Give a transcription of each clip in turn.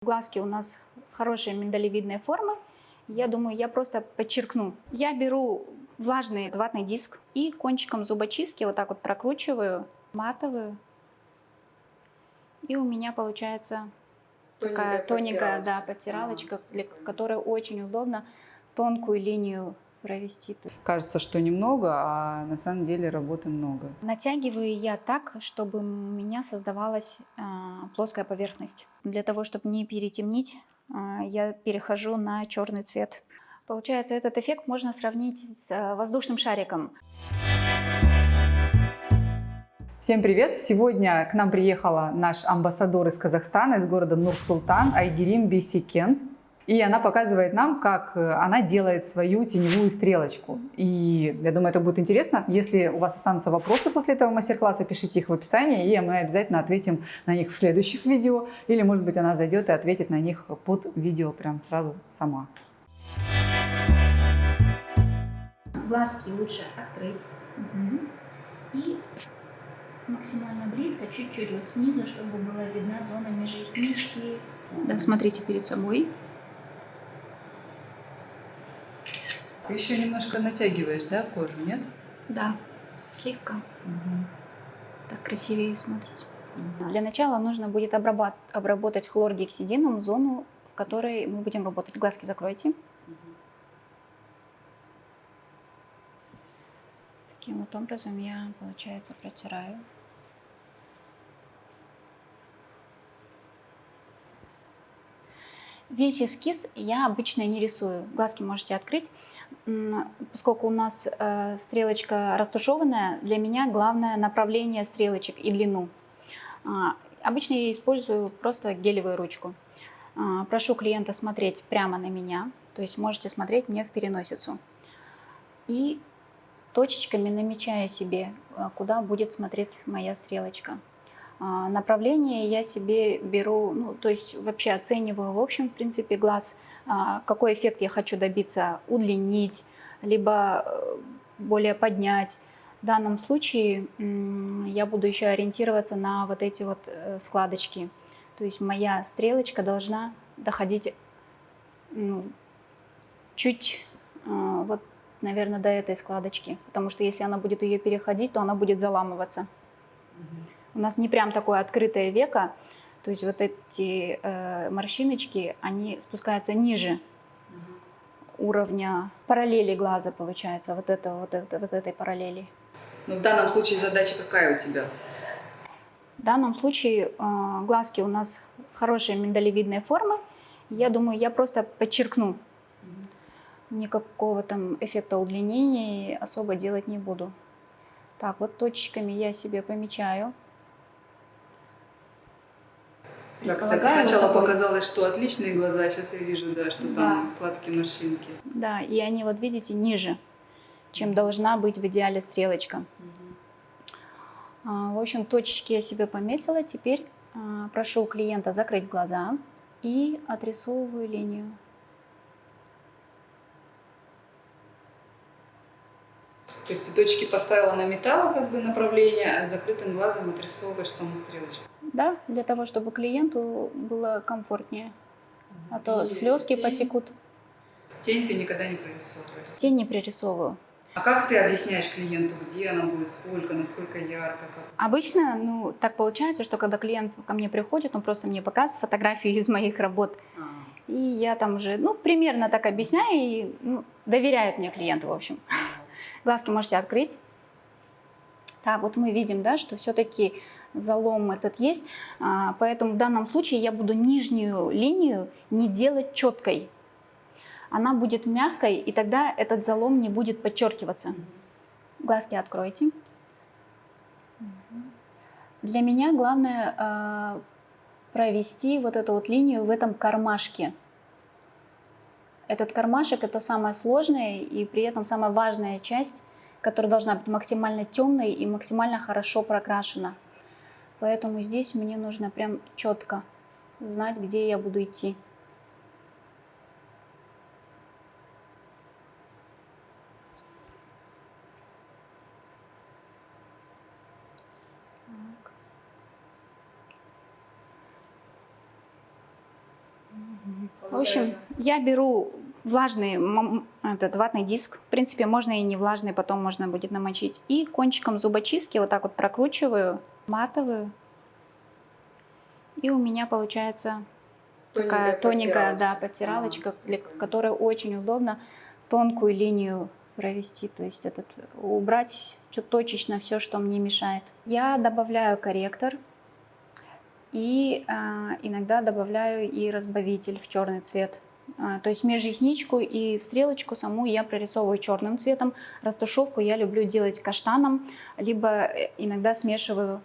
Глазки у нас хорошие миндалевидные формы. Я думаю, я просто подчеркну. Я беру влажный ватный диск и кончиком зубочистки вот так вот прокручиваю, матовую. И у меня получается такая тоненькая, да, подтиралочка, для которой очень удобно тонкую линию провести. Кажется, что немного, а на самом деле работы много. Натягиваю я так, чтобы у меня создавалась плоская поверхность. Для того, чтобы не перетемнить, я перехожу на черный цвет. Получается, этот эффект можно сравнить с воздушным шариком. Всем привет! Сегодня к нам приехала наш амбассадор из Казахстана, из города Нур-Султан, Айгерим Бейсекен. И она показывает нам, как она делает свою теневую стрелочку. И я думаю, это будет интересно. Если у вас останутся вопросы после этого мастер-класса, пишите их в описании, и мы обязательно ответим на них в следующих видео. Или, может быть, она зайдет и ответит на них под видео прям сразу сама. Глазки лучше открыть. И максимально близко, чуть-чуть вот снизу, чтобы была видна зона межреснички. Да, смотрите перед собой. Ты еще немножко натягиваешь, да, кожу, нет? Да, слегка. Так красивее смотрится. Для начала нужно будет обработать хлоргексидином зону, в которой мы будем работать. Глазки закройте. Таким вот образом я, получается, протираю. Весь эскиз я обычно не рисую. Глазки можете открыть. Поскольку у нас стрелочка растушеванная, для меня главное направление стрелочек и длину. Обычно я использую просто гелевую ручку. Прошу клиента смотреть прямо на меня, то есть можете смотреть мне в переносицу. И точечками намечая себе, куда будет смотреть моя стрелочка. Направление я себе беру, ну, то есть вообще оцениваю в общем, в принципе, глаз, какой эффект я хочу добиться, удлинить, либо более поднять. В данном случае я буду еще ориентироваться на вот эти вот складочки. То есть моя стрелочка должна доходить чуть, вот, наверное, до этой складочки. Потому что если она будет ее переходить, то она будет заламываться. У нас не прям такое открытое веко, то есть вот эти морщиночки, они спускаются ниже уровня параллели глаза, получается, вот этой параллели. Но в данном случае задача какая у тебя? В данном случае глазки у нас хорошие миндалевидные формы. Я думаю, я просто подчеркну. Никакого там эффекта удлинения особо делать не буду. Так, вот точечками я себе помечаю. Да, кстати, сначала показалось, что отличные глаза, а сейчас я вижу, да, что там складки, морщинки. Да, и они, вот видите, ниже, чем должна быть в идеале стрелочка. В общем, точечки я себе пометила. Теперь прошу клиента закрыть глаза и отрисовываю линию. То есть ты точки поставила на металл, как бы направление, а с закрытым глазом отрисовываешь саму стрелочку. Да, для того, чтобы клиенту было комфортнее. А то слезки потекут. Тень ты никогда не прорисовываешь? Тень не пририсовываю. А как ты объясняешь клиенту, где она будет, сколько, насколько ярко? Как? Обычно, ну, так получается, что когда клиент ко мне приходит, он просто мне показывает фотографию из моих работ. И я там уже, ну, примерно так объясняю, и доверяет мне клиент, в общем. Глазки можете открыть. Так, вот мы видим, да, что все-таки залом этот есть, поэтому в данном случае я буду нижнюю линию не делать четкой. Она будет мягкой, и тогда этот залом не будет подчеркиваться. Глазки откройте. Для меня главное провести вот эту вот линию в этом кармашке. Этот кармашек – это самая сложная и при этом самая важная часть, которая должна быть максимально темной и максимально хорошо прокрашена. Поэтому здесь мне нужно прям четко знать, где я буду идти. Так. В общем, я беру влажный этот ватный диск. В принципе, можно и не влажный, потом можно будет намочить. И кончиком зубочистки вот так вот прокручиваю, матовую. И у меня получается такая тоненькая, да, подтиралочка, для которой очень удобно тонкую линию провести, то есть убрать точечно все, что мне мешает. Я добавляю корректор и иногда добавляю и разбавитель в черный цвет. То есть межресничку и стрелочку саму я прорисовываю черным цветом. Растушевку я люблю делать каштаном, либо иногда смешиваю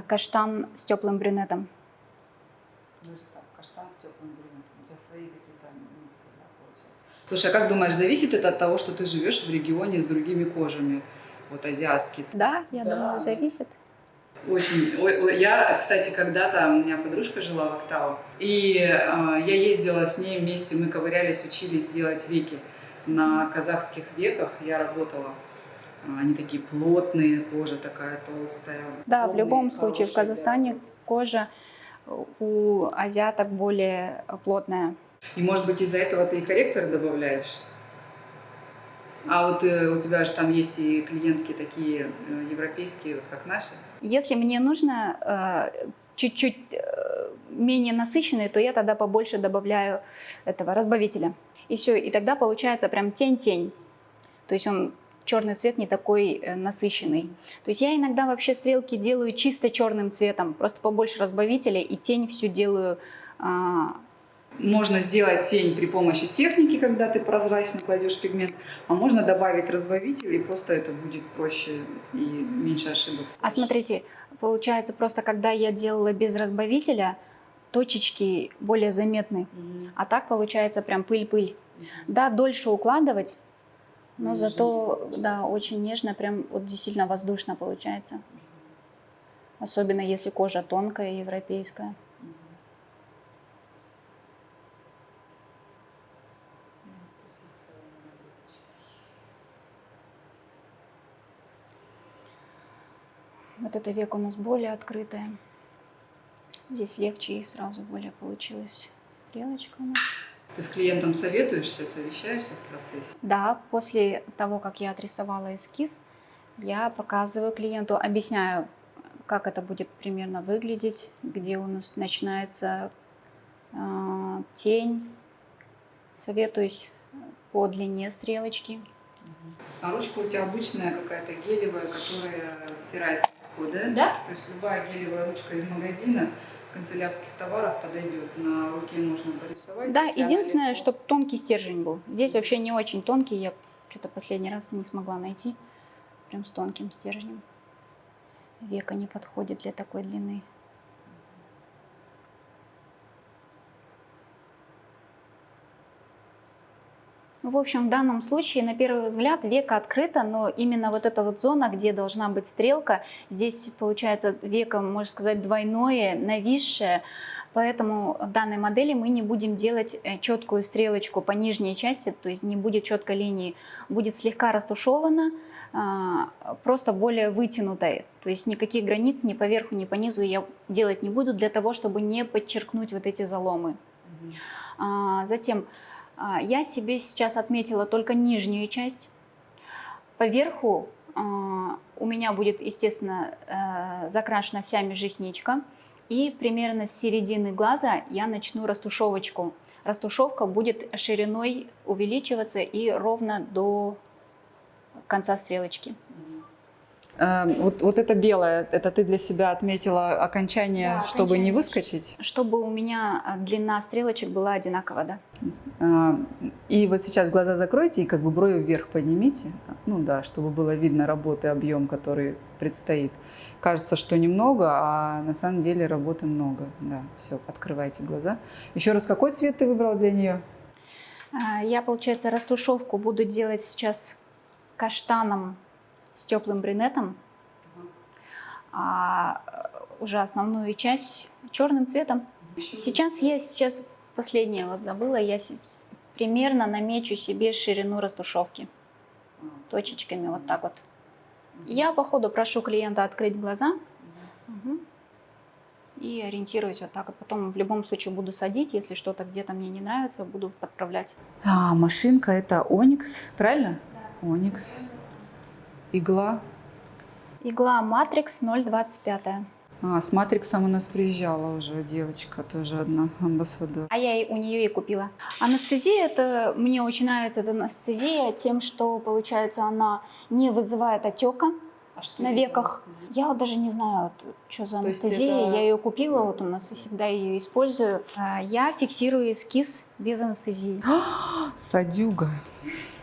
каштан с теплым брюнетом. Даже так, каштан с теплым брюнетом. У тебя свои какие-то миксы, да, получается. Слушай, а как думаешь, зависит это от того, что ты живешь в регионе с другими кожами, вот азиатские? Да, я думаю, зависит. Очень. Я, кстати, когда-то, у меня подружка жила в Актау, и я ездила с ней вместе, мы ковырялись, учились делать веки. На казахских веках я работала. Они такие плотные, кожа такая толстая. Да, в любом случае в хорошие, Казахстане кожа у азиаток более плотная. И, может быть, из-за этого ты и корректор добавляешь? А вот у тебя же там есть и клиентки такие европейские, вот как наши? Если мне нужно чуть-чуть менее насыщенные, то я тогда побольше добавляю этого разбавителя. И все, и тогда получается прям тень-тень. То есть он черный цвет не такой насыщенный. То есть я иногда вообще стрелки делаю чисто черным цветом, просто побольше разбавителя, и тень всю делаю. Можно сделать тень при помощи техники, когда ты прозрачно кладешь пигмент, а можно добавить разбавитель, и просто это будет проще и меньше ошибок. А смотрите, получается просто, когда я делала без разбавителя, точечки более заметны. А так получается прям пыль-пыль. Да, дольше укладывать, но зато, да, очень нежно, прям вот действительно воздушно получается. Особенно если кожа тонкая, европейская. Вот это веко у нас более открытое. Здесь легче и сразу более получилась стрелочка у нас. Ты с клиентом советуешься, совещаешься в процессе? Да, после того, как я отрисовала эскиз, я показываю клиенту, объясняю, как это будет примерно выглядеть, где у нас начинается тень. Советуюсь по длине стрелочки. А ручка у тебя обычная какая-то гелевая, которая стирается легко, да? Да. То есть любая гелевая ручка из магазина, канцелярских товаров подойдет, на руке можно порисовать. Да, единственное, чтобы тонкий стержень был. Здесь вообще не очень тонкий, я что-то последний раз не смогла найти. Прям с тонким стержнем. Века не подходит для такой длины. В общем, в данном случае, на первый взгляд, века открыта, но именно вот эта вот зона, где должна быть стрелка, здесь получается веко, можно сказать, двойное, нависшее. Поэтому в данной модели мы не будем делать четкую стрелочку по нижней части, то есть не будет четкой линии, будет слегка растушевана, просто более вытянутой. То есть никаких границ ни по верху, ни по низу я делать не буду для того, чтобы не подчеркнуть вот эти заломы. Затем я себе сейчас отметила только нижнюю часть. По верху у меня будет, естественно, закрашена вся межресничка. И примерно с середины глаза я начну растушевочку. Растушевка будет шириной увеличиваться и ровно до конца стрелочки. Вот это белое, это ты для себя отметила окончание, Да, чтобы окончание. не выскочить? Чтобы у меня длина стрелочек была одинакова, да. И вот сейчас глаза закройте и как бы брови вверх поднимите. Ну да, чтобы было видно работы, объем, который предстоит. Кажется, что немного, а на самом деле работы много. Да, все, открывайте глаза. Еще раз, какой цвет ты выбрала для нее? Я, получается, растушевку буду делать сейчас каштаном с теплым брюнетом, а уже основную часть черным цветом. Сейчас последнее вот забыла, я примерно намечу себе ширину растушевки точечками вот так вот. Я по ходу прошу клиента открыть глаза. и ориентируюсь вот так. Потом в любом случае буду садить, если что-то где-то мне не нравится, буду подправлять. Машинка это Оникс, правильно? Да. Оникс. Игла. Игла Matrix 0,25. С Матриксом у нас приезжала уже девочка, тоже одна, амбассадор. А я у нее и купила. Анестезия, это мне очень нравится эта анестезия тем, что получается она не вызывает отека на веках. Я вот даже не знаю, вот, что за анестезия. Я ее купила, вот у нас и всегда ее использую. Я фиксирую эскиз без анестезии. Садюга.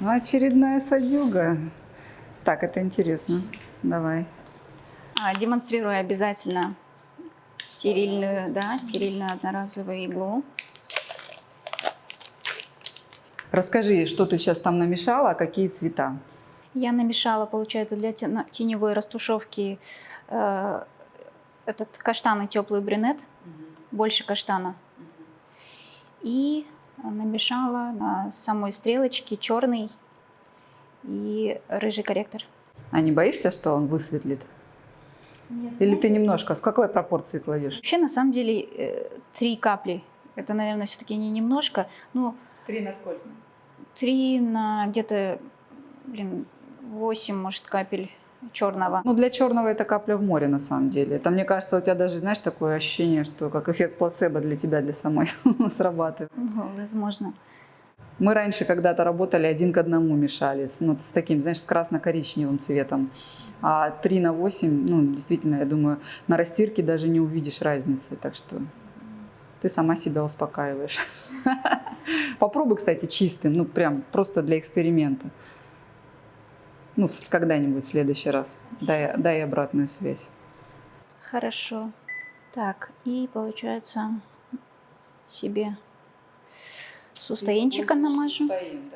Очередная садюга. Так, это интересно. Давай. Демонстрирую обязательно стерильную одноразовую иглу. Расскажи, что ты сейчас там намешала, какие цвета? Я намешала, получается, для теневой растушевки этот каштан и теплый брюнет, больше каштана. И намешала самой стрелочки черный и рыжий корректор. А не боишься, что он высветлит? Нет, Или ты немножко, с какой пропорции кладешь? вообще, на самом деле, 3 капли. Это, наверное, все-таки не немножко. Ну, 3 на сколько? 3 на где-то, 8, может, капель черного. Ну, для черного это капля в море, на самом деле. Это, мне кажется, у тебя даже, знаешь, такое ощущение, что как эффект плацебо для тебя, для самой срабатывает. Возможно. Мы раньше когда-то работали 1 к 1 мешали, с таким, знаешь, с красно-коричневым цветом. А 3 на 8, действительно, я думаю, на растирке даже не увидишь разницы. Так что ты сама себя успокаиваешь. Попробуй, кстати, чистым, прям просто для эксперимента. Когда-нибудь в следующий раз. Дай обратную связь. Хорошо. Так, и получается себе сустоинчика намажу.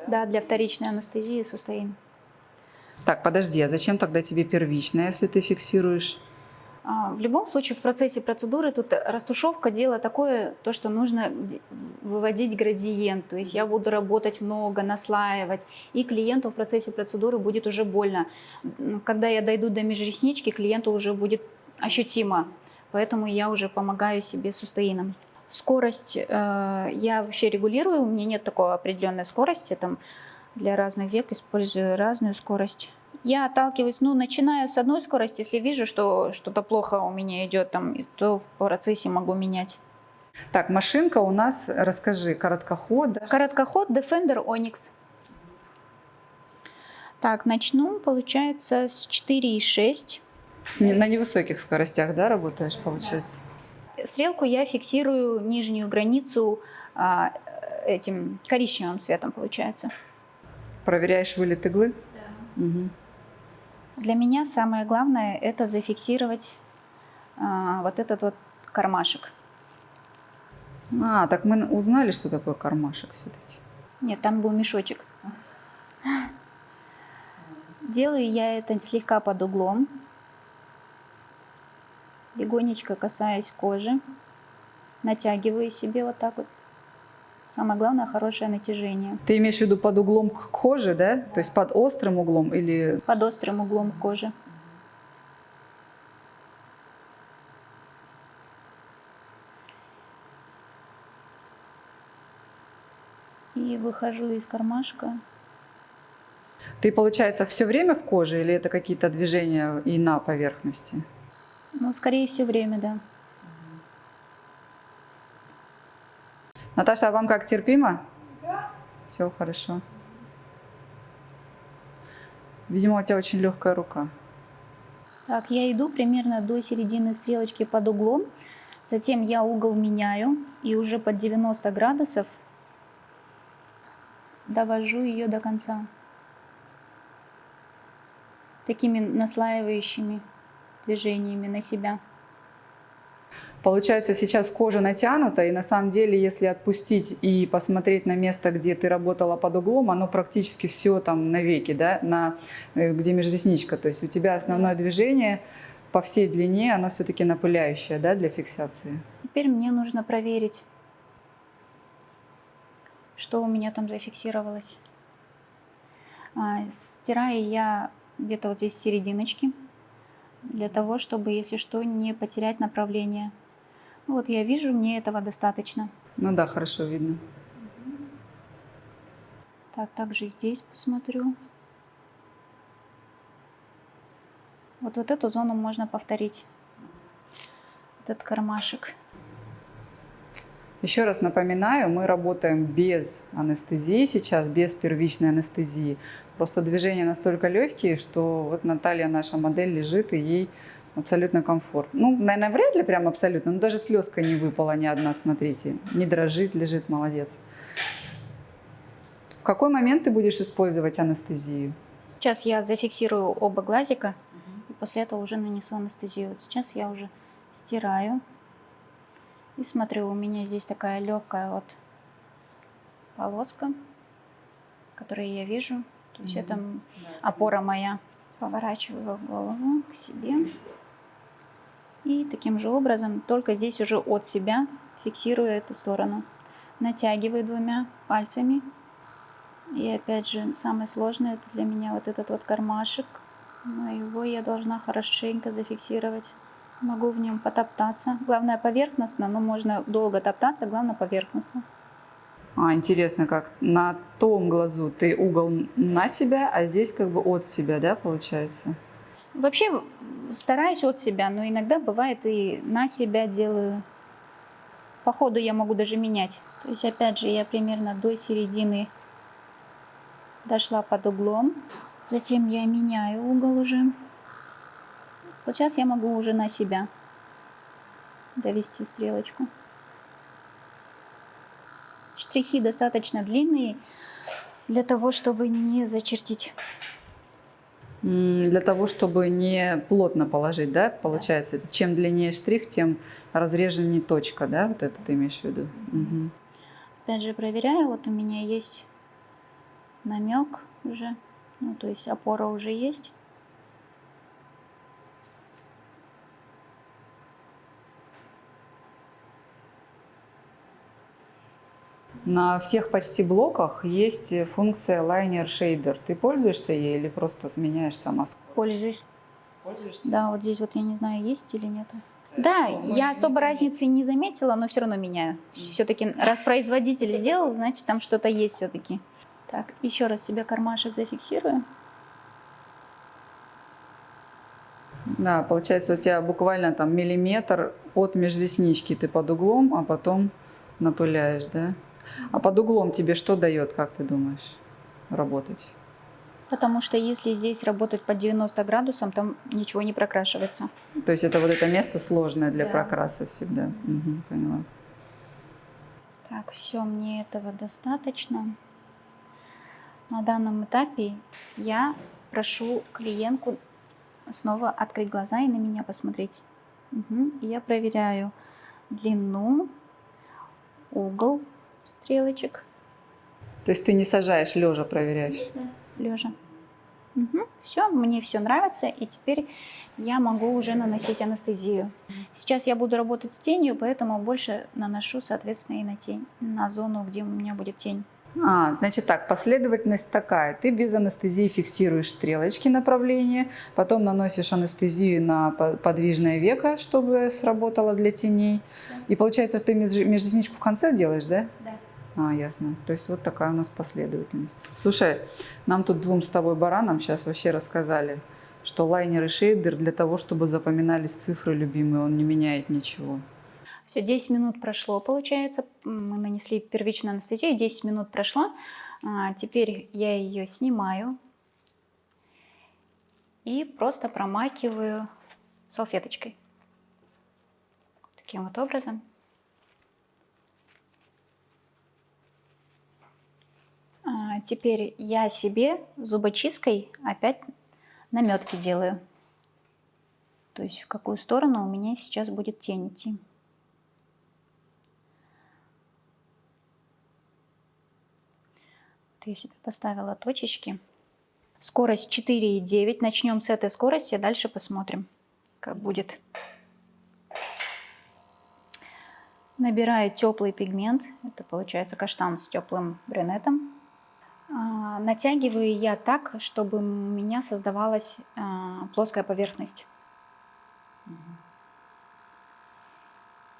Да, для вторичной анестезии сустоин. Так, подожди, а зачем тогда тебе первичная, если ты фиксируешь? В любом случае в процессе процедуры тут растушевка дело такое, то, что нужно выводить градиент. То есть я буду работать много, наслаивать, и клиенту в процессе процедуры будет уже больно. Когда я дойду до межреснички, клиенту уже будет ощутимо. Поэтому я уже помогаю себе сустоином. Скорость я вообще регулирую, у меня нет такой определенной скорости. Там, для разных век использую разную скорость. Я отталкиваюсь, начинаю с одной скорости, если вижу, что что-то плохо у меня идет, то в процессе могу менять. Так, машинка у нас, расскажи, короткоход. Да? Короткоход Defender Onyx. Так, начну, получается, с 4,6. На невысоких скоростях, да, работаешь, получается? Стрелку я фиксирую нижнюю границу этим коричневым цветом, получается. Проверяешь вылет иглы? Да. Угу. Для меня самое главное это зафиксировать вот этот вот кармашек. Так мы узнали, что такое кармашек все-таки. Нет, там был мешочек. Делаю я это слегка под углом. Легонечко касаясь кожи. Натягиваю себе вот так вот. Самое главное хорошее натяжение. Ты имеешь в виду под углом к коже, да? То есть под острым углом или... Под острым углом кожи. И выхожу из кармашка. Ты, получается, все время в коже или это какие-то движения и на поверхности? Скорее все время, да. Наташа, а вам как, терпимо? Да. Все хорошо. Видимо, у тебя очень легкая рука. Так, я иду примерно до середины стрелочки под углом. Затем я угол меняю и уже под 90 градусов довожу ее до конца. Такими наслаивающими движениями на себя. Получается, сейчас кожа натянута, и на самом деле, если отпустить и посмотреть на место, где ты работала под углом, оно практически все там навеки, да, где межресничка. То есть у тебя основное движение по всей длине, оно все-таки напыляющее, да, для фиксации. Теперь мне нужно проверить, что у меня там зафиксировалось. Стираю я где-то вот здесь серединочки, для того, чтобы, если что, не потерять направление. Вот я вижу, мне этого достаточно. Ну да, хорошо видно. Так, также здесь посмотрю. Вот эту зону можно повторить. Вот этот кармашек. Еще раз напоминаю, мы работаем без анестезии сейчас, без первичной анестезии. Просто движения настолько легкие, что вот Наталья, наша модель, лежит, и ей абсолютно комфортно. Ну, наверное, вряд ли прям абсолютно, но даже слезка не выпала ни одна, смотрите. Не дрожит, лежит, молодец. В какой момент ты будешь использовать анестезию? Сейчас я зафиксирую оба глазика, и после этого уже нанесу анестезию. Вот сейчас я уже стираю. И смотрю, у меня здесь такая легкая вот полоска, которую я вижу. То есть это опора моя. Поворачиваю голову к себе. И таким же образом, только здесь уже от себя фиксирую эту сторону. Натягиваю двумя пальцами. И опять же, самое сложное это для меня вот этот вот кармашек. Но его я должна хорошенько зафиксировать. Могу в нем потоптаться. Главное поверхностно, но можно долго топтаться, главное поверхностно. Интересно, как на том глазу ты угол на себя, а здесь как бы от себя, да, получается? Вообще стараюсь от себя, но иногда бывает и на себя делаю. По ходу я могу даже менять. То есть опять же я примерно до середины дошла под углом. Затем я меняю угол уже. Вот сейчас я могу уже на себя довести стрелочку. Штрихи достаточно длинные для того, чтобы не зачертить. Для того, чтобы не плотно положить, да, получается? Чем длиннее штрих, тем разреженнее точка, да, вот это ты имеешь в виду? Угу. Опять же проверяю, вот у меня есть намек уже, ну то есть опора уже есть. На всех почти блоках есть функция Liner Shader. Ты пользуешься ей или просто меняешь сама скорость? Пользуюсь. Пользуешься? Да, вот здесь вот я не знаю, есть или нет. Да, я особо разницы не заметила, но все равно меняю. Все-таки раз производитель сделал, значит там что-то есть все-таки. Так, еще раз себе кармашек зафиксирую. Да, получается у тебя буквально там миллиметр от межреснички ты под углом, а потом напыляешь, да? А под углом тебе что дает, как ты думаешь, работать? Потому что если здесь работать по 90 градусам, там ничего не прокрашивается. То есть это вот это место сложное для Да. прокраса всегда. Угу, поняла. Так, все, мне этого достаточно. На данном этапе я прошу клиентку снова открыть глаза и на меня посмотреть. Угу. И я проверяю длину, угол стрелочек. То есть ты не сажаешь, лежа проверяешь? Лежа. Угу. Все, мне все нравится, и теперь я могу уже наносить анестезию. Сейчас я буду работать с тенью, поэтому больше наношу, соответственно, и на тень, на зону, где у меня будет тень. Значит так, последовательность такая. Ты без анестезии фиксируешь стрелочки направления, потом наносишь анестезию на подвижное веко, чтобы сработало для теней. Да. И получается, что ты межресничку в конце делаешь, да? Да. Ясно. То есть вот такая у нас последовательность. Слушай, нам тут двум с тобой баранам сейчас вообще рассказали, что лайнер и шейдер для того, чтобы запоминались цифры любимые, он не меняет ничего. Все, 10 минут прошло, получается. Мы нанесли первичную анестезию, 10 минут прошло. Теперь я ее снимаю и просто промакиваю салфеточкой. Таким вот образом. Теперь я себе зубочисткой опять наметки делаю. То есть в какую сторону у меня сейчас будет тень идти. Я себе поставила точечки. Скорость 4,9. Начнем с этой скорости, дальше посмотрим, как будет. Набираю теплый пигмент. Это получается каштан с теплым брюнетом. Натягиваю я так, чтобы у меня создавалась плоская поверхность.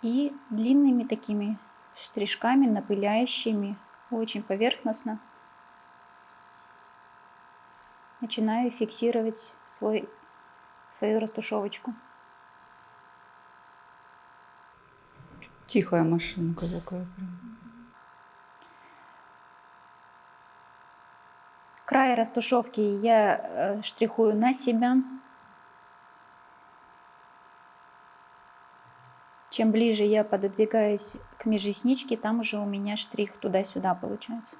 И длинными такими штришками, напыляющими, очень поверхностно начинаю фиксировать свою растушевочку. Тихая машинка такая прям. Край растушевки я штрихую на себя. Чем ближе я пододвигаюсь к межресничке, там уже у меня штрих туда-сюда получается.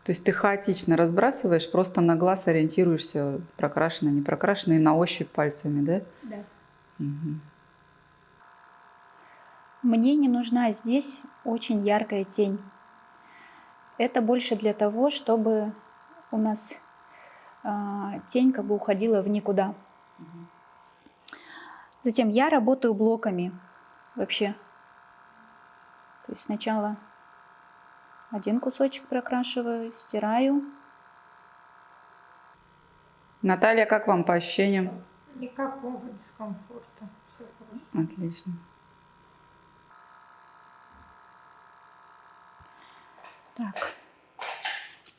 То есть ты хаотично разбрасываешь, просто на глаз ориентируешься, прокрашено, не прокрашено, и на ощупь пальцами, да? Да. Угу. Мне не нужна здесь очень яркая тень. Это больше для того, чтобы у нас тень как бы уходила в никуда. Затем я работаю блоками вообще. То есть сначала один кусочек прокрашиваю, стираю. Наталья, как вам по ощущениям? Никакого дискомфорта. Все хорошо. Отлично. Так,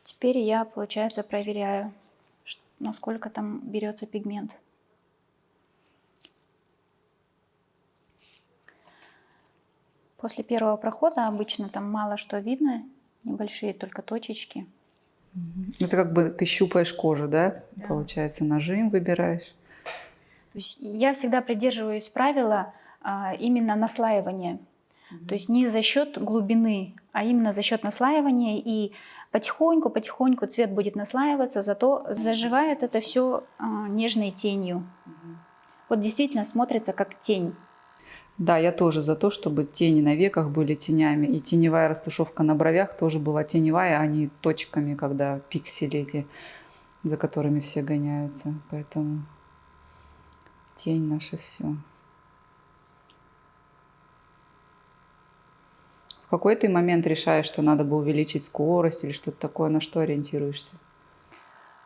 теперь я, получается, проверяю, насколько там берется пигмент. После первого прохода обычно там мало что видно, небольшие только точечки. Это как бы ты щупаешь кожу, да? Да. Получается, нажим выбираешь. То есть я всегда придерживаюсь правила именно наслаивания. То есть не за счет глубины, а именно за счет наслаивания. И потихоньку цвет будет наслаиваться, зато заживает это все нежной тенью. Вот действительно смотрится как тень. Да, я тоже за то, чтобы тени на веках были тенями. И теневая растушевка на бровях тоже была теневая, а не точками, когда пиксели эти, за которыми все гоняются. Поэтому тень наше все. В какой ты момент решаешь, что надо бы увеличить скорость или что-то такое, на что ориентируешься?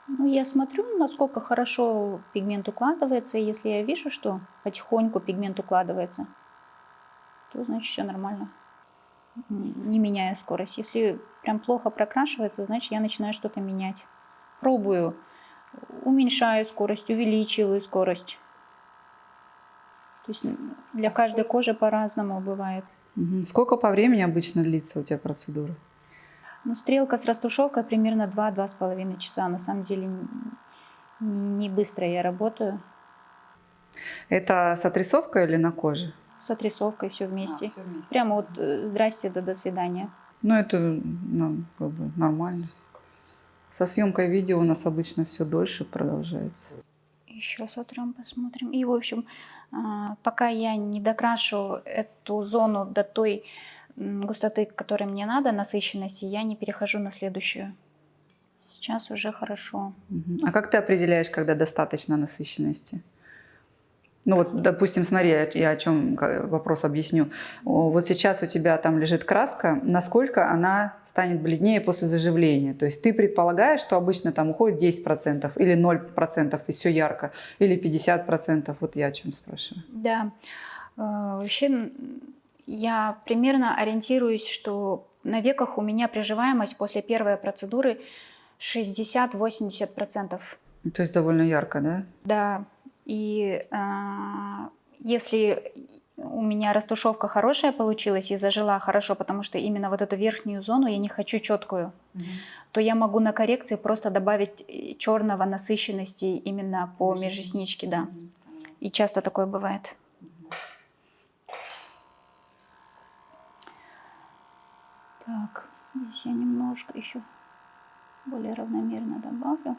Ну, я смотрю, насколько хорошо пигмент укладывается. И если я вижу, что потихоньку пигмент укладывается, то значит все нормально. Не меняю скорость. Если прям плохо прокрашивается, значит я начинаю что-то менять. Пробую. Уменьшаю скорость, увеличиваю скорость. То есть для каждой кожи по-разному бывает. Сколько по времени обычно длится у тебя процедура? Ну, стрелка с растушевкой примерно 2-2,5 часа. На самом деле не быстро я работаю. Это с отрисовкой или на коже? С отрисовкой все вместе. Всё вместе. Прямо вот здрасте, да до свидания. Ну, это как бы нормально. Со съемкой видео у нас обычно все дольше продолжается. Еще сотрем, посмотрим. И, в общем, пока я не докрашу эту зону до той густоты, которой мне надо, насыщенности, я не перехожу на следующую. Сейчас уже хорошо. А как ты определяешь, когда достаточно насыщенности? Ну вот, допустим, смотри, я о чем вопрос объясню. Вот сейчас у тебя там лежит краска, насколько она станет бледнее после заживления? То есть ты предполагаешь, что обычно там уходит 10% или 0% и все ярко, или 50%? Вот я о чем спрашиваю. Да. Вообще я примерно ориентируюсь, что на веках у меня приживаемость после первой процедуры 60-80%. То есть довольно ярко, да? Да. И если у меня растушевка хорошая получилась и зажила хорошо, потому что именно вот эту верхнюю зону я не хочу четкую, то я могу на коррекции просто добавить черного насыщенности именно по межресничке, да. И часто такое бывает. Так, здесь я немножко еще более равномерно добавлю.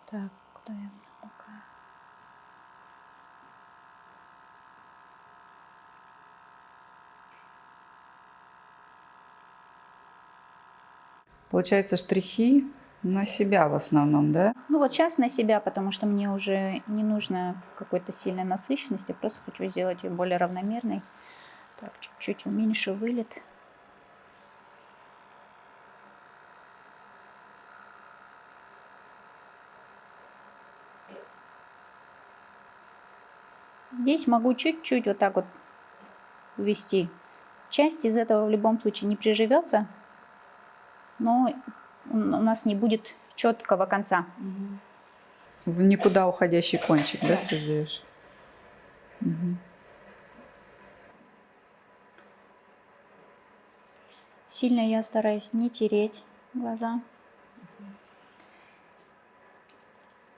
Так, куда я такая? Получается, штрихи на себя в основном, да? Ну вот сейчас на себя, потому что мне уже не нужно какой-то сильной насыщенности, просто хочу сделать ее более равномерной. Так, чуть-чуть уменьшу вылет. Здесь могу чуть-чуть вот так вот ввести. Часть из этого в любом случае не приживется, но у нас не будет четкого конца. В никуда уходящий кончик, да, создаешь? Мгм. Сильно я стараюсь не тереть глаза.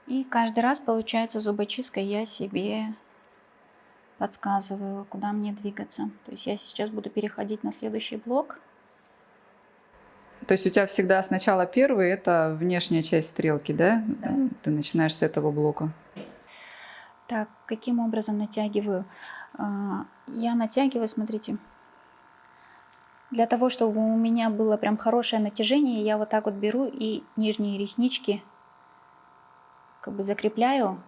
И каждый раз, получается, зубочисткой я себе подсказываю, куда мне двигаться. То есть я сейчас буду переходить на следующий блок. То есть у тебя всегда сначала первый — это внешняя часть стрелки, да? Да. Ты начинаешь с этого блока. Так, каким образом натягиваю? Я натягиваю, смотрите. Для того, чтобы у меня было прям хорошее натяжение, я вот так вот беру и нижние реснички как бы закрепляю.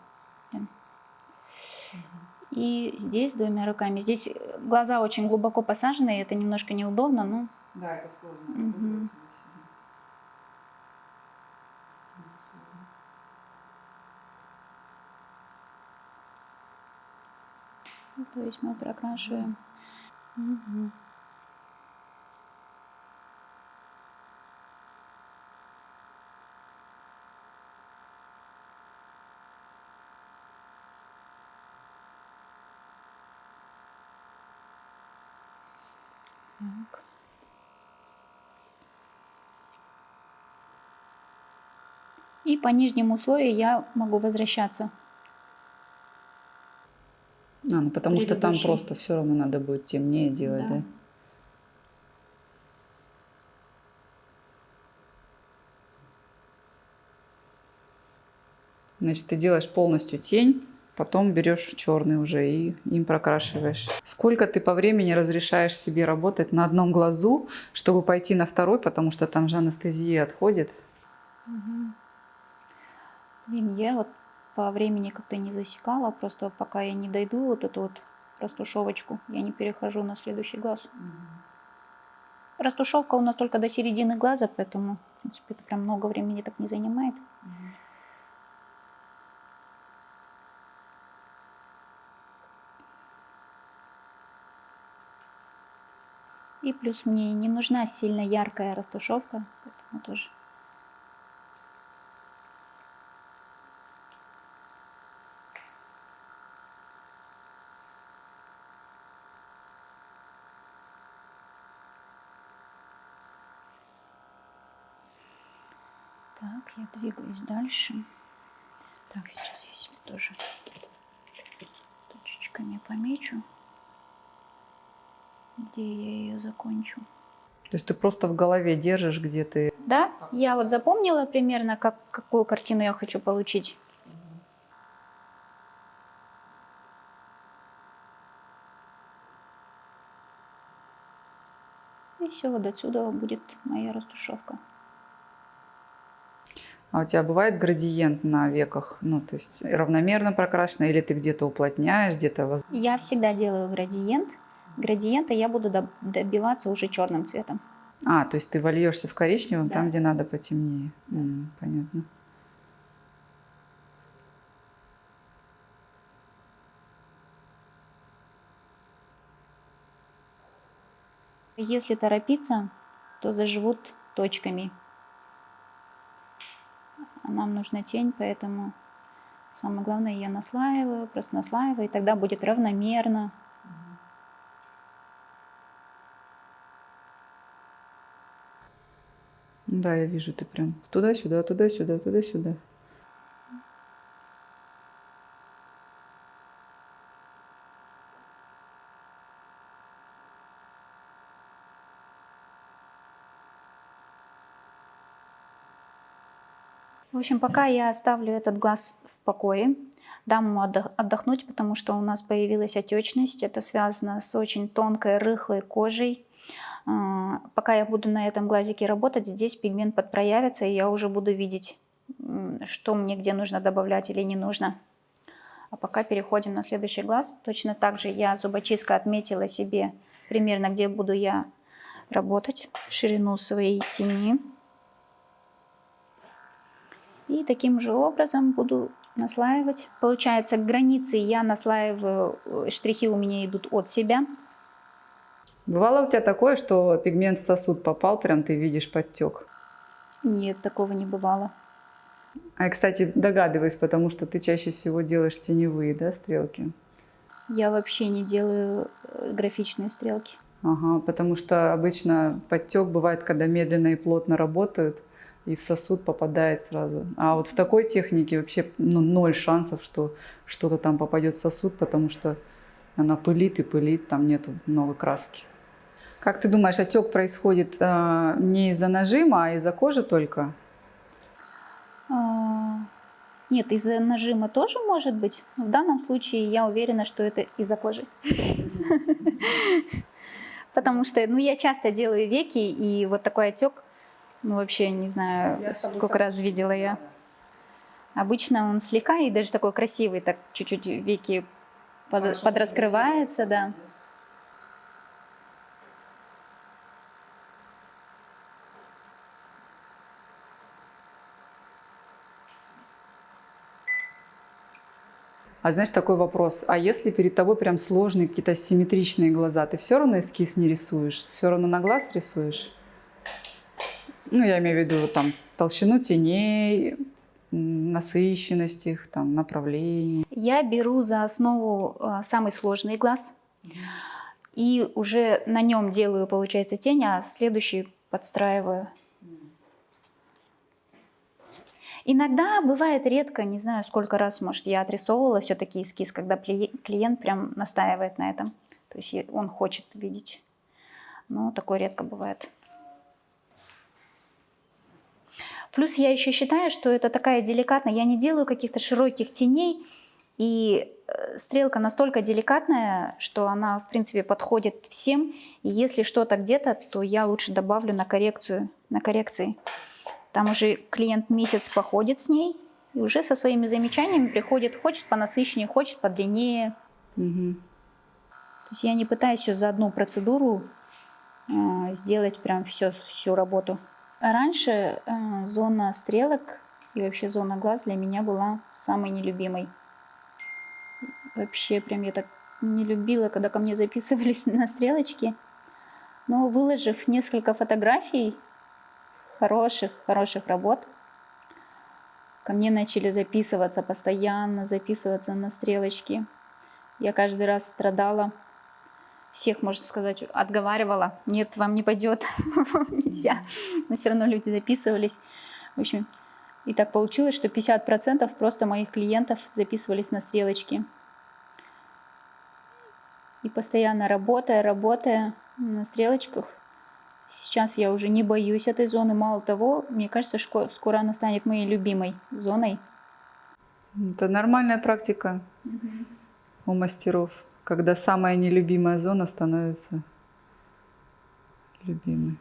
И здесь двумя руками. Здесь глаза очень глубоко посажены, это немножко неудобно, но... Да, это сложно. Мгм. То есть мы прокрашиваем. Мгм. Так. И по нижнему слою я могу возвращаться. Ну потому что там Предыдущий. просто все равно надо будет темнее делать, да? Значит, ты делаешь полностью тень, потом берешь черный уже и им прокрашиваешь. Сколько ты по времени разрешаешь себе работать на одном глазу, чтобы пойти на второй, потому что там же анестезия отходит? Блин, я вот по времени как-то не засекала, просто пока я не дойду вот эту вот растушевочку, я не перехожу на следующий глаз. Растушевка у нас только до середины глаза, поэтому, в принципе, это прям много времени так не занимает. И плюс мне не нужна сильно яркая растушевка, поэтому тоже. Так, я двигаюсь дальше. Так, сейчас я себе тоже точечками помечу, где я ее закончу. То есть ты просто в голове держишь, где ты... Да, я вот запомнила примерно, какую картину я хочу получить. И все, вот отсюда будет моя растушевка. А у тебя бывает градиент на веках? Ну, то есть равномерно прокрашено, или ты где-то уплотняешь, где-то... Я всегда делаю градиент. Градиента я буду добиваться уже черным цветом. А, то есть ты вольешься в коричневом Да. там, где надо потемнее. Понятно. Если торопиться, то заживут точками. А нам нужна тень, поэтому самое главное, я наслаиваю, просто наслаиваю, и тогда будет равномерно. Да, я вижу, ты прям туда-сюда, туда-сюда, туда-сюда. В общем, пока я оставлю этот глаз в покое, дам ему отдохнуть, потому что у нас появилась отечность. Это связано с очень тонкой, рыхлой кожей. Пока я буду на этом глазике работать, здесь пигмент подпроявится, и я уже буду видеть, что мне где нужно добавлять или не нужно. А пока переходим на следующий глаз. Точно так же я зубочисткой отметила себе примерно, где буду я работать, ширину своей тени. И таким же образом буду наслаивать. Получается, границы я наслаиваю, штрихи у меня идут от себя. Бывало у тебя такое, что пигмент в сосуд попал, прям ты видишь подтек? Нет, такого не бывало. А я, кстати, догадываюсь, потому что ты чаще всего делаешь теневые, да, стрелки? Я вообще не делаю графичные стрелки. Ага, потому что обычно подтек бывает, когда медленно и плотно работают, и в сосуд попадает сразу. А вот в такой технике вообще ноль шансов, что что-то там попадет в сосуд, потому что она пылит и пылит, там нету много краски. Как ты думаешь, отек происходит не из-за нажима, а из-за кожи только? Нет, из-за нажима тоже может быть. Но в данном случае я уверена, что это из-за кожи. Потому что я часто делаю веки, и вот такой отек, вообще не знаю, сколько раз видела я. Обычно он слегка и даже такой красивый, так чуть-чуть веки подраскрывается, да. А знаешь, такой вопрос. А если перед тобой прям сложные какие-то симметричные глаза, ты все равно эскиз не рисуешь? Все равно на глаз рисуешь? Я имею в виду там толщину теней, насыщенность их, там, направлений. Я беру за основу самый сложный глаз и уже на нем делаю, получается, тень, а следующий подстраиваю. Иногда бывает редко, не знаю, сколько раз, может, я отрисовывала все-таки эскиз, когда клиент прям настаивает на этом. То есть он хочет видеть. Но такое редко бывает. Плюс я еще считаю, что это такая деликатная. Я не делаю каких-то широких теней. И стрелка настолько деликатная, что она, в принципе, подходит всем. И если что-то где-то, то я лучше добавлю на коррекции. Там уже клиент месяц походит с ней и уже со своими замечаниями приходит, хочет понасыщеннее, хочет подлиннее. Угу. То есть я не пытаюсь все за одну процедуру сделать прям всю работу. Раньше зона стрелок и вообще зона глаз для меня была самой нелюбимой. Вообще прям я так не любила, когда ко мне записывались на стрелочки. Но выложив несколько фотографий хороших работ, ко мне начали постоянно записываться на стрелочки. Я каждый раз страдала. Всех, можно сказать, отговаривала. Нет, вам не пойдет, вам нельзя. Но все равно люди записывались. В общем, и так получилось, что 50% просто моих клиентов записывались на стрелочки. И постоянно работая на стрелочках, сейчас я уже не боюсь этой зоны. Мало того, мне кажется, скоро она станет моей любимой зоной. Это нормальная практика у мастеров, когда самая нелюбимая зона становится любимой.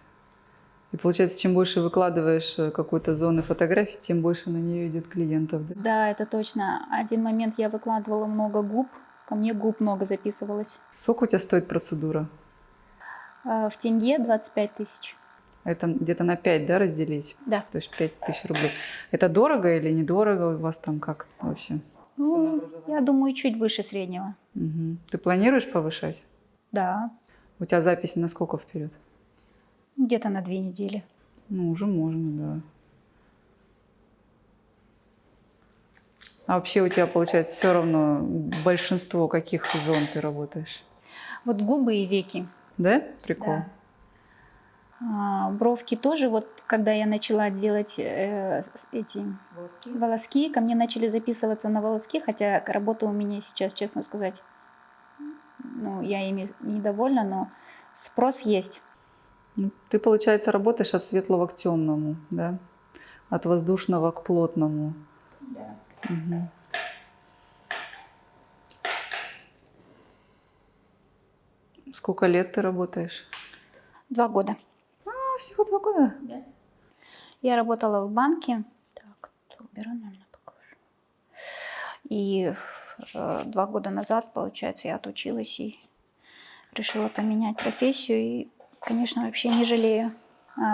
И получается, чем больше выкладываешь какой-то зоны фотографий, тем больше на нее идет клиентов. Да? Да, это точно. Один момент я выкладывала много губ, ко мне губ много записывалось. Сколько у тебя стоит процедура? В тенге 25 тысяч. Это где-то на 5, да, разделить? Да. То есть 5000 рублей. Это дорого или недорого у вас там как вообще? Я думаю, чуть выше среднего. Угу. Ты планируешь повышать? Да. У тебя запись на сколько вперед? Где-то на 2 недели. Уже можно, да. А вообще у тебя, получается, все равно большинство каких зон ты работаешь? Вот губы и веки. Да? Прикол. Да. Бровки тоже. Вот когда я начала делать эти волоски, ко мне начали записываться на волоски, хотя работа у меня сейчас, честно сказать, я ими недовольна, но спрос есть. Ты, получается, работаешь от светлого к темному, да? От воздушного к плотному. Да. Угу. Сколько лет ты работаешь? 2 года. Всего 2 года? Да. Я работала в банке. Так, уберу, наверное, покажу. И 2 года назад, получается, я отучилась и решила поменять профессию и, конечно, вообще не жалею.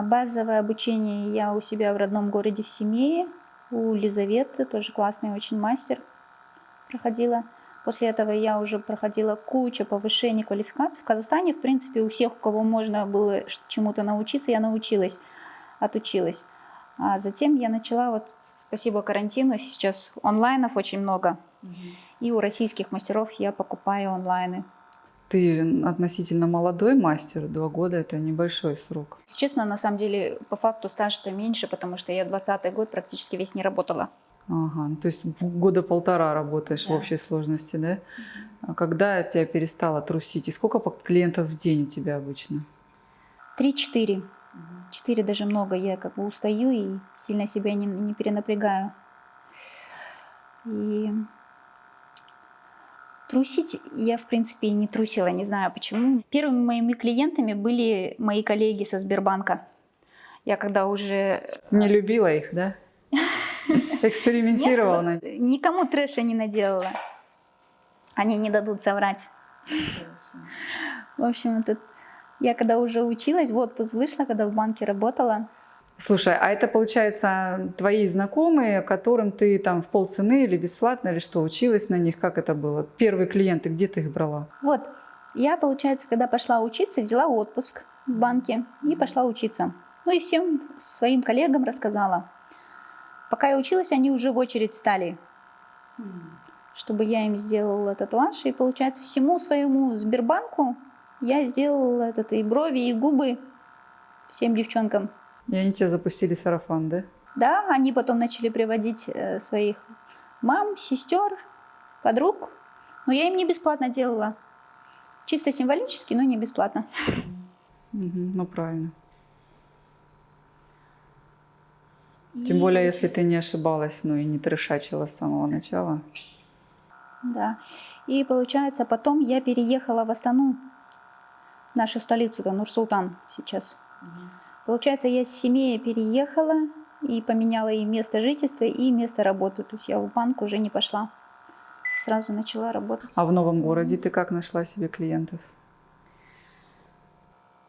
Базовое обучение я у себя в родном городе в Семее, у Лизаветы, тоже классный очень мастер, проходила. После этого я уже проходила кучу повышений квалификации. В Казахстане, в принципе, у всех, у кого можно было чему-то научиться, я научилась, отучилась. А затем я начала, вот спасибо карантину, сейчас онлайнов очень много. И у российских мастеров я покупаю онлайны. Ты относительно молодой мастер, 2 года – это небольшой срок. Если честно, на самом деле, по факту стаж-то меньше, потому что я 20-й год практически весь не работала. Ага, ну, то есть 1,5 года работаешь в общей сложности, да? А когда тебя перестало трусить? И сколько клиентов в день у тебя обычно? 3-4. 4 даже много. Я как бы устаю и сильно себя не перенапрягаю. И трусить я, в принципе, и не трусила, не знаю почему. Первыми моими клиентами были мои коллеги со Сбербанка. Я когда уже... Не любила их, да? Экспериментировала на них? Никому трэша не наделала. Они не дадут соврать. В общем, я когда уже училась, в отпуск вышла, когда в банке работала. Слушай, а это, получается, твои знакомые, которым ты там в полцены или бесплатно, или что, училась на них? Как это было? Первые клиенты, где ты их брала? Вот, я, получается, когда пошла учиться, взяла отпуск в банке и пошла учиться. Ну и всем своим коллегам рассказала. Пока я училась, они уже в очередь встали, чтобы я им сделала татуаж. И, получается, всему своему Сбербанку я сделала и брови, и губы всем девчонкам. И они тебе запустили сарафан, да? Да, они потом начали приводить своих мам, сестер, подруг. Но я им не бесплатно делала. Чисто символически, но не бесплатно. Ну, правильно. Тем более, если ты не ошибалась, ну и не трешачила с самого начала. Да. И получается, потом я переехала в Астану, в нашу столицу, там, Нур-Султан сейчас. Получается, я с Семея переехала и поменяла и место жительства, и место работы. То есть я в банк уже не пошла. Сразу начала работать. А в новом городе ты как нашла себе клиентов?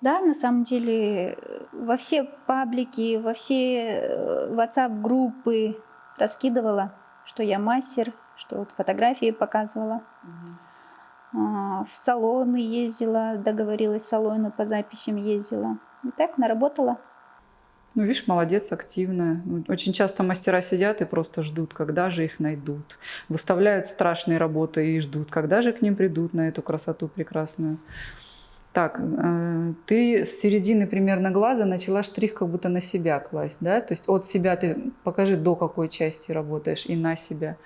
Да, на самом деле, во все паблики, во все WhatsApp-группы раскидывала, что я мастер, что вот фотографии показывала. В салоны ездила, договорилась с салону, по записям ездила. И так наработала. Ну, видишь, молодец, активная. Очень часто мастера сидят и просто ждут, когда же их найдут. Выставляют страшные работы и ждут, когда же к ним придут на эту красоту прекрасную. Так, ты с середины примерно глаза начала штрих как будто на себя класть, да? То есть от себя ты покажи, до какой части работаешь, и на себя,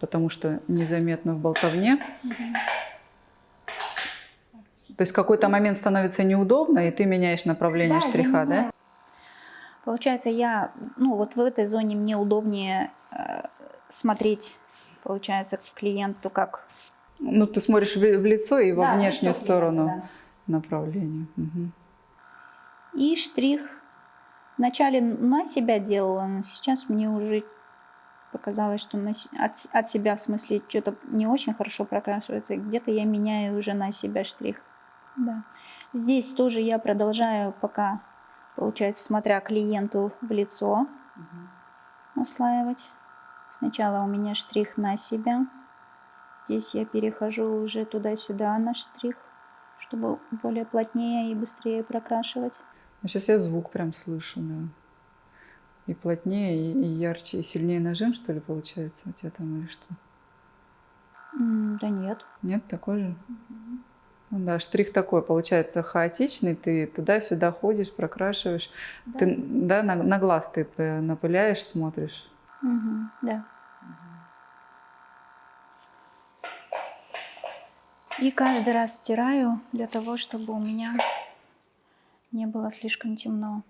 потому что незаметно в болтовне. То есть в какой-то момент становится неудобно, и ты меняешь направление штриха, да? Получается, вот в этой зоне мне удобнее смотреть, получается, клиенту как... Ну, ты смотришь в лицо и во внешнюю лицо сторону клиента, направления. И штрих вначале на себя делала, но сейчас мне уже показалось, что от себя, в смысле, что-то не очень хорошо прокрашивается. Где-то я меняю уже на себя штрих. Да. Здесь тоже я продолжаю пока, получается, смотря клиенту в лицо, наслаивать. Сначала у меня штрих на себя. Здесь я перехожу уже туда-сюда на штрих, чтобы более плотнее и быстрее прокрашивать. Ну, сейчас я звук прям слышу, да. И плотнее, и ярче, и сильнее нажим, что ли, получается у тебя там или что? Да нет. Нет, такой же? Ну да, штрих такой, получается, хаотичный, ты туда-сюда ходишь, прокрашиваешь. Да. Ты, да, на глаз ты напыляешь, смотришь. Да. И каждый раз стираю для того, чтобы у меня не было слишком темно.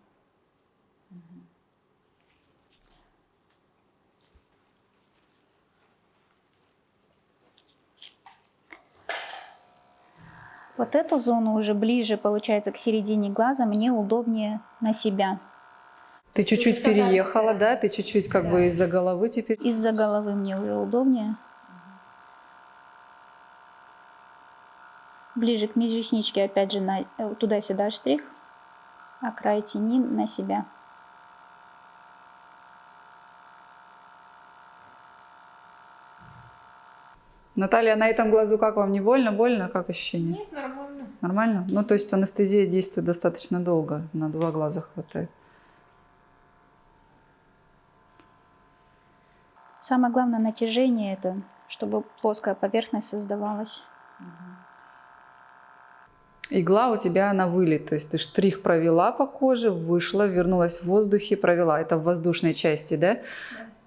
Вот эту зону уже ближе, получается, к середине глаза мне удобнее на себя. Ты чуть-чуть переехала, да? Ты чуть-чуть как бы из-за головы теперь? Из-за головы мне уже удобнее. Ближе к межресничке опять же туда-сюда штрих, а край тени на себя. Наталья, на этом глазу как вам? Не больно? Больно? Как ощущение? Нет, нормально. Нормально? Ну, то есть анестезия действует достаточно долго, на 2 глаза хватает. Самое главное натяжение это, чтобы плоская поверхность создавалась. Игла у тебя на вылет, то есть ты штрих провела по коже, вышла, вернулась в воздухе, провела. Это в воздушной части, да?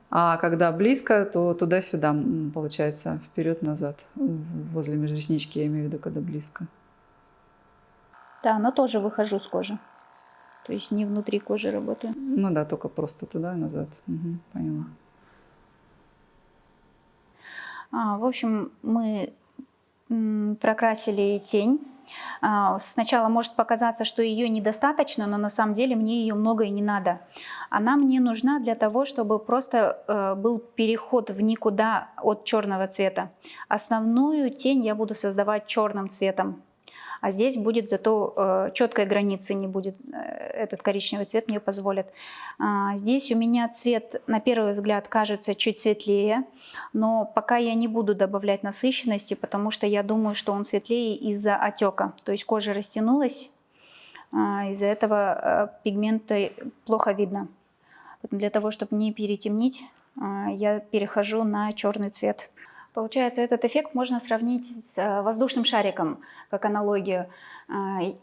А когда близко, то туда-сюда, получается, вперед-назад, возле межреснички, я имею в виду, когда близко. Да, но тоже выхожу с кожи. То есть не внутри кожи работаю. Ну да, только просто туда и назад. Угу, поняла. В общем, мы прокрасили тень. Сначала может показаться, что ее недостаточно, но на самом деле мне ее много и не надо. Она мне нужна для того, чтобы просто был переход в никуда от черного цвета. Основную тень я буду создавать черным цветом. А здесь будет зато четкой границы не будет, этот коричневый цвет мне позволит. Здесь у меня цвет, на первый взгляд, кажется чуть светлее, но пока я не буду добавлять насыщенности, потому что я думаю, что он светлее из-за отека. То есть кожа растянулась, из-за этого пигмента плохо видно. Для того, чтобы не перетемнить, я перехожу на черный цвет. Получается, этот эффект можно сравнить с воздушным шариком, как аналогию.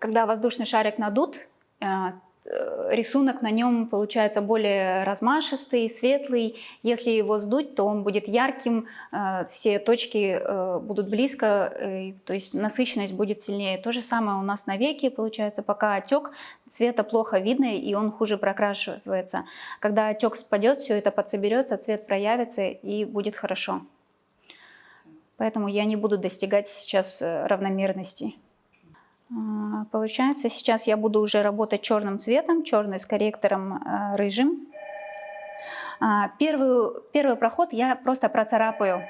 Когда воздушный шарик надут, рисунок на нем получается более размашистый, светлый. Если его сдуть, то он будет ярким, все точки будут близко, то есть насыщенность будет сильнее. То же самое у нас на веке получается, пока отек, цвета плохо видно и он хуже прокрашивается. Когда отек спадет, все это подсоберется, цвет проявится и будет хорошо. Поэтому я не буду достигать сейчас равномерности. Получается, сейчас я буду уже работать черным цветом, черный с корректором рыжим. Первый проход я просто процарапаю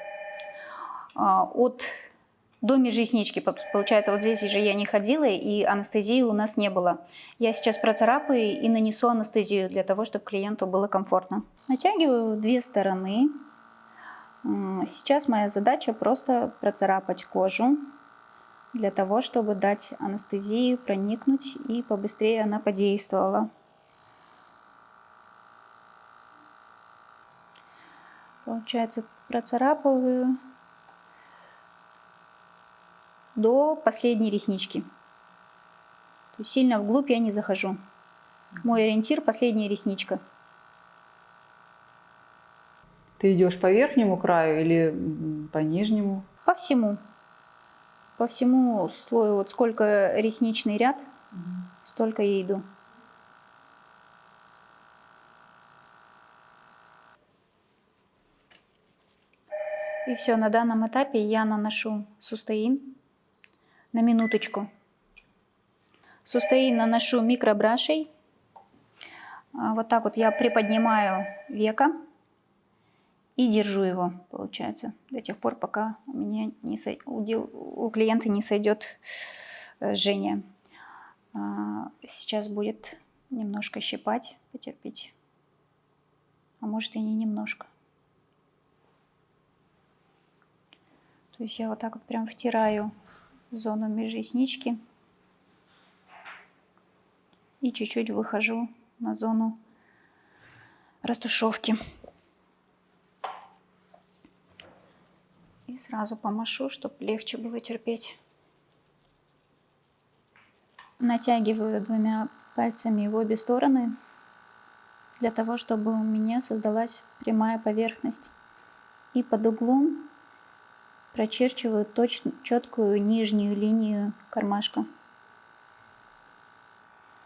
до межреснички. Получается, вот здесь же я не ходила и анестезии у нас не было. Я сейчас процарапаю и нанесу анестезию для того, чтобы клиенту было комфортно. Натягиваю в 2 стороны. Сейчас моя задача просто процарапать кожу для того, чтобы дать анестезию проникнуть и побыстрее она подействовала. Получается, процарапываю до последней реснички. То есть сильно вглубь я не захожу. Мой ориентир – последняя ресничка. Ты идешь по верхнему краю или по нижнему? По всему. По всему слою. Вот сколько ресничный ряд, столько я иду. И все, на данном этапе я наношу сустеин на минуточку. Сустеин наношу микробрашей. Вот так вот я приподнимаю веко и держу его, получается, до тех пор, пока у клиента не сойдет жжение. Сейчас будет немножко щипать, потерпеть. А может и не немножко. То есть я вот так вот прям втираю в зону межреснички и чуть-чуть выхожу на зону растушевки. И сразу помашу, чтобы легче было терпеть. Натягиваю 2 пальцами в обе стороны, для того, чтобы у меня создалась прямая поверхность. И под углом прочерчиваю четкую нижнюю линию кармашка.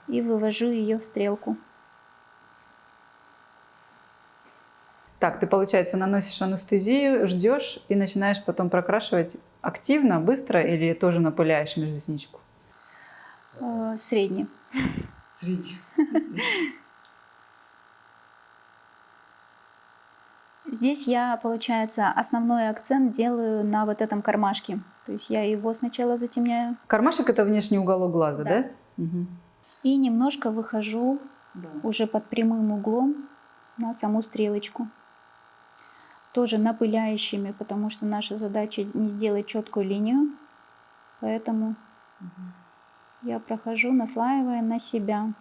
И вывожу ее в стрелку. Так, ты, получается, наносишь анестезию, ждешь и начинаешь потом прокрашивать активно, быстро или тоже напыляешь межресничку? Средний. Средний. Здесь я, получается, основной акцент делаю на вот этом кармашке. То есть я его сначала затемняю. Кармашек — это внешний уголок глаза, Да. да? Мгм. И немножко выхожу уже под прямым углом на саму стрелочку. Тоже напыляющими, потому что наша задача не сделать четкую линию. Поэтому я прохожу, наслаивая на себя.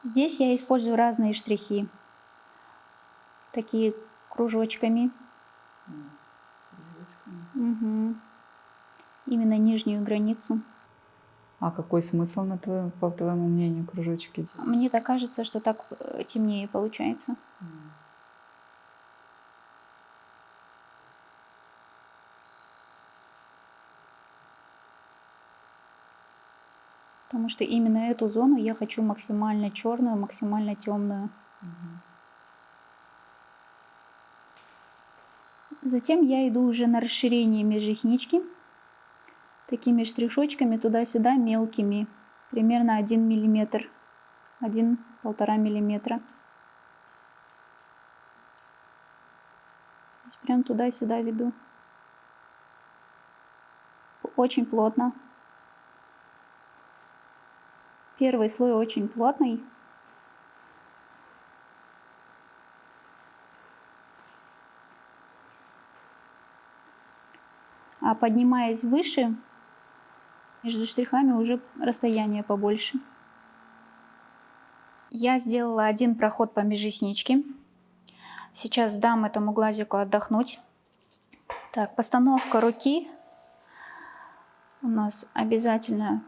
Здесь я использую разные штрихи. Такие кружочками. Мгм. Именно нижнюю границу. А какой смысл, по твоему мнению, кружочки? Мне так кажется, что так темнее получается. Потому что именно эту зону я хочу максимально черную, максимально темную. Затем я иду уже на расширение межреснички. Такими штришочками туда-сюда мелкими. Примерно 1 миллиметр. 1-1,5 миллиметра. Прям туда-сюда веду. Очень плотно. Первый слой очень плотный. А поднимаясь выше, между штрихами уже расстояние побольше. Я сделала один проход по межресничке. Сейчас дам этому глазику отдохнуть. Так, постановка руки. У нас обязательно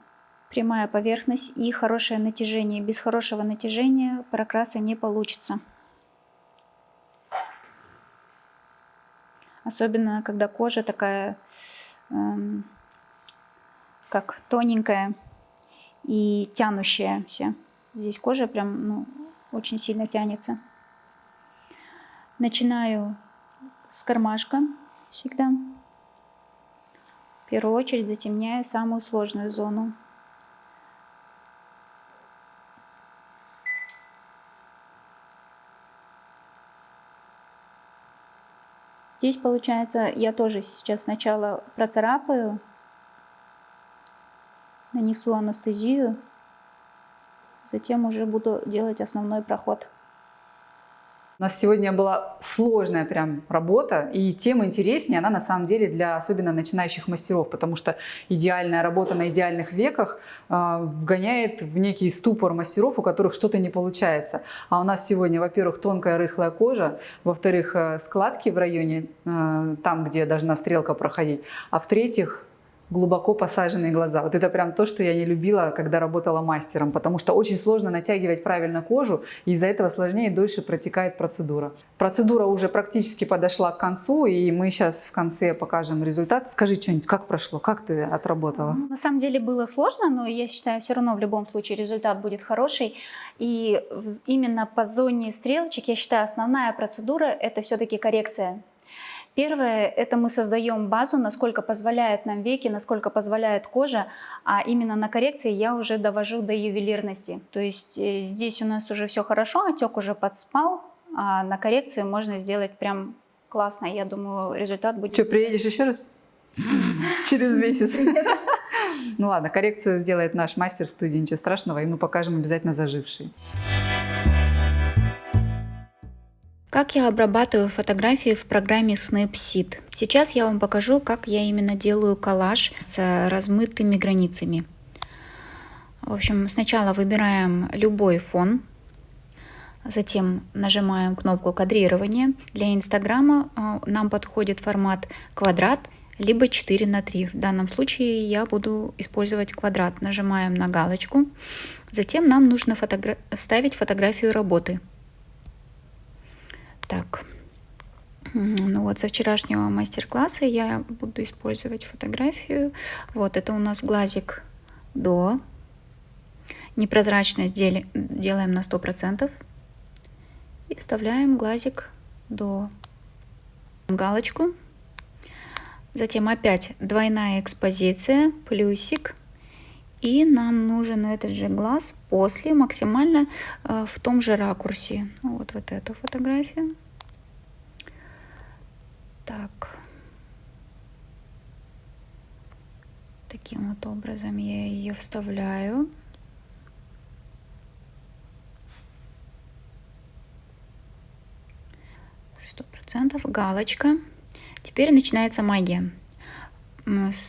прямая поверхность и хорошее натяжение. Без хорошего натяжения прокраса не получится. Особенно, когда кожа такая, как тоненькая и тянущаяся. Здесь кожа прям очень сильно тянется. Начинаю с кармашка всегда. В первую очередь затемняю самую сложную зону. Здесь, получается, я тоже сейчас сначала процарапаю, нанесу анестезию, затем уже буду делать основной проход. У нас сегодня была сложная прям работа, и тем интереснее она на самом деле для особенно начинающих мастеров, потому что идеальная работа на идеальных веках вгоняет в некий ступор мастеров, у которых что-то не получается. А у нас сегодня, во-первых, тонкая рыхлая кожа, во-вторых, складки в районе, там, где должна стрелка проходить, а в-третьих, глубоко посаженные глаза. Вот это прям то, что я не любила, когда работала мастером, потому что очень сложно натягивать правильно кожу, и из-за этого сложнее и дольше протекает процедура. Процедура уже практически подошла к концу, и мы сейчас в конце покажем результат. Скажи что-нибудь, как прошло, как ты отработала? На самом деле было сложно, но я считаю, все равно в любом случае результат будет хороший. И именно по зоне стрелочек, я считаю, основная процедура – это все-таки коррекция. Первое – это мы создаем базу, насколько позволяет нам веки, насколько позволяет кожа, а именно на коррекции я уже довожу до ювелирности. То есть здесь у нас уже все хорошо, отек уже подспал, а на коррекции можно сделать прям классно. Я думаю, результат будет… Что, приедешь еще раз? Через месяц. Ну ладно, коррекцию сделает наш мастер в студии, ничего страшного, и мы покажем обязательно заживший. Как я обрабатываю фотографии в программе Snapseed? Сейчас я вам покажу, как я именно делаю коллаж с размытыми границами. В общем, сначала выбираем любой фон, затем нажимаем кнопку кадрирования. Для Инстаграма нам подходит формат квадрат, либо 4:3. В данном случае я буду использовать квадрат. Нажимаем на галочку. Затем нам нужно вставить фотографию работы. Так, ну вот со вчерашнего мастер-класса я буду использовать фотографию. Вот это у нас глазик до. Непрозрачность делаем на 100%. И вставляем глазик до. Галочку. Затем опять двойная экспозиция, плюсик. И нам нужен этот же глаз после максимально в том же ракурсе. Вот эту фотографию. Так. Таким вот образом я ее вставляю. %. Галочка. Теперь начинается магия.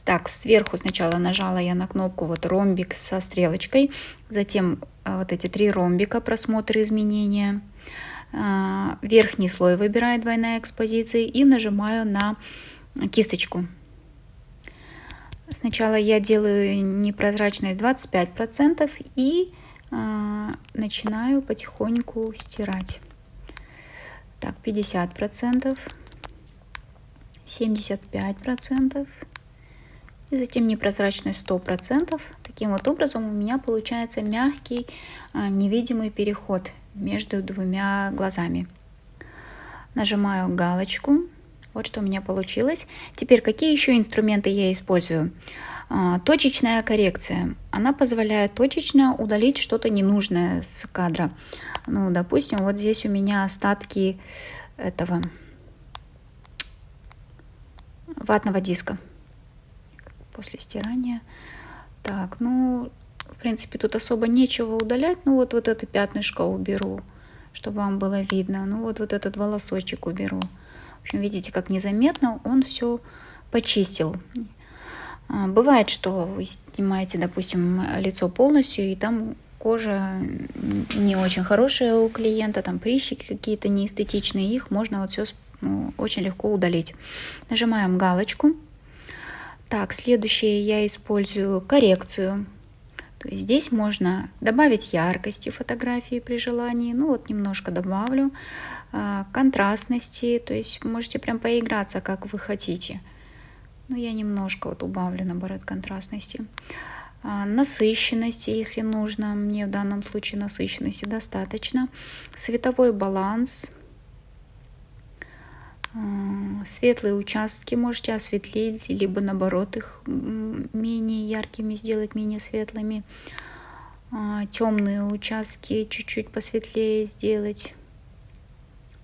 Так, сверху сначала нажала я на кнопку вот ромбик со стрелочкой, затем вот эти 3 ромбика, просмотр изменения. Верхний слой выбираю, двойная экспозиция, и нажимаю на кисточку. Сначала я делаю непрозрачность 25% и начинаю потихоньку стирать. Так, 50%, 75%. И затем непрозрачность 100%. Таким вот образом у меня получается мягкий, невидимый переход между двумя глазами. Нажимаю галочку. Вот что у меня получилось. Теперь какие еще инструменты я использую? Точечная коррекция. Она позволяет точечно удалить что-то ненужное с кадра. Ну, допустим, вот здесь у меня остатки этого ватного диска после стирания. Так, ну, в принципе, тут особо нечего удалять. Ну, вот это пятнышко уберу, чтобы вам было видно. Ну, вот этот волосочек уберу. В общем, видите, как незаметно он все почистил. Бывает, что вы снимаете, допустим, лицо полностью, и там кожа не очень хорошая у клиента, там прыщики какие-то неэстетичные, их можно вот все очень легко удалить. Нажимаем галочку. Так, следующее я использую коррекцию. То есть здесь можно добавить яркости фотографии при желании. Ну вот немножко добавлю. Контрастности, то есть можете прям поиграться, как вы хотите. Но я немножко вот убавлю, наоборот, контрастности. Насыщенности, если нужно. Мне в данном случае насыщенности достаточно. Световой баланс. Светлые участки можете осветлить, либо наоборот их менее яркими сделать, менее светлыми. Темные участки чуть-чуть посветлее сделать.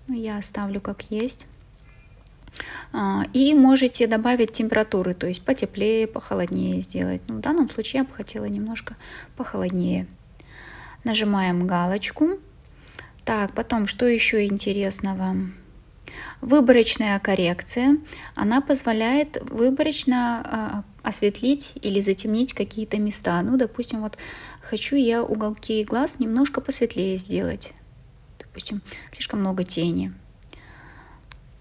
Я оставлю как есть. И можете добавить температуры, то есть потеплее, похолоднее сделать. Но в данном случае я бы хотела немножко похолоднее. Нажимаем галочку. Так, потом, что еще интересного? Выборочная коррекция. Она позволяет выборочно осветлить или затемнить какие-то места. Ну, допустим, вот хочу я уголки глаз немножко посветлее сделать. Допустим, слишком много тени.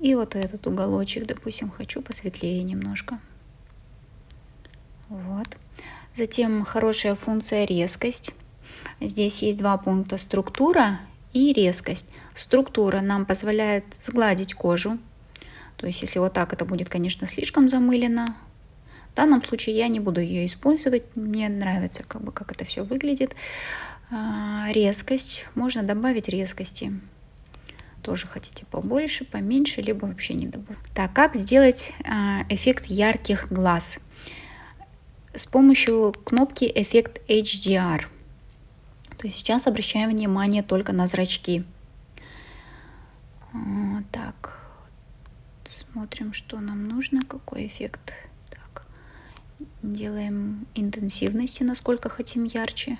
И вот этот уголочек, допустим, хочу посветлее немножко. Вот. Затем хорошая функция резкость. Здесь есть 2 пункта: структура и резкость. Структура нам позволяет сгладить кожу. То есть, если вот так, это будет, конечно, слишком замылено. В данном случае я не буду ее использовать. Мне нравится, как это все выглядит. Резкость. Можно добавить резкости. Тоже хотите побольше, поменьше, либо вообще не добавить. Так, как сделать эффект ярких глаз? С помощью кнопки эффект HDR. То есть сейчас обращаем внимание только на зрачки. Так, смотрим, что нам нужно, какой эффект. Так, делаем интенсивности, насколько хотим ярче.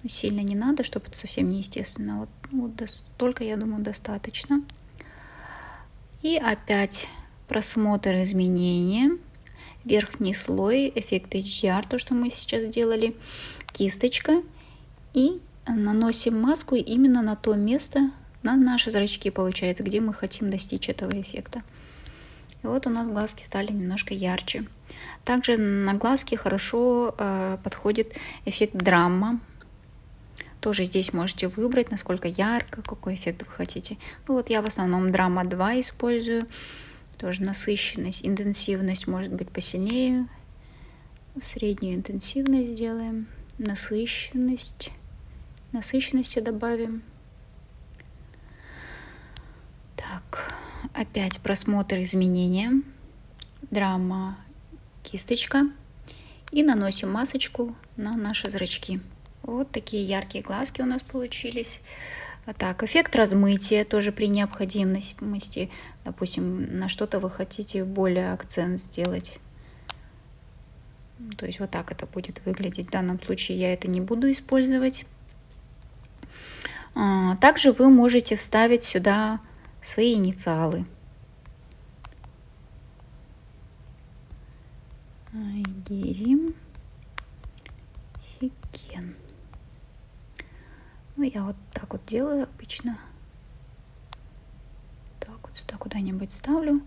Сильно не надо, чтобы это совсем неестественно. Вот столько, я думаю, достаточно. И опять просмотр изменения. Верхний слой, эффект HDR, то, что мы сейчас делали. Кисточка. И наносим маску именно на то место, на наши зрачки, получается, где мы хотим достичь этого эффекта. И вот у нас глазки стали немножко ярче. Также на глазки хорошо подходит эффект драма. Тоже здесь можете выбрать, насколько ярко, какой эффект вы хотите. Ну вот я в основном драма 2 использую. Тоже насыщенность, интенсивность может быть посильнее. Среднюю интенсивность сделаем. Насыщенности добавим. Так, опять просмотр изменения. Драма, кисточка. И наносим масочку на наши зрачки. Вот такие яркие глазки у нас получились. Так, эффект размытия тоже при необходимости. Допустим, на что-то вы хотите более акцент сделать. То есть вот так это будет выглядеть. В данном случае я это не буду использовать. Также вы можете вставить сюда свои инициалы. Айгерим Сикен. Ну, я вот так вот делаю обычно. Так вот сюда куда-нибудь ставлю.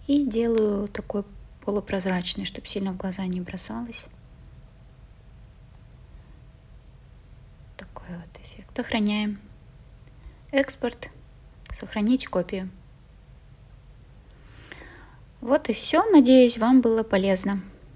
И делаю такой полупрозрачный, чтобы сильно в глаза не бросалось. Такой вот эффект. Сохраняем. Экспорт. Сохранить копию. Вот и все. Надеюсь, вам было полезно.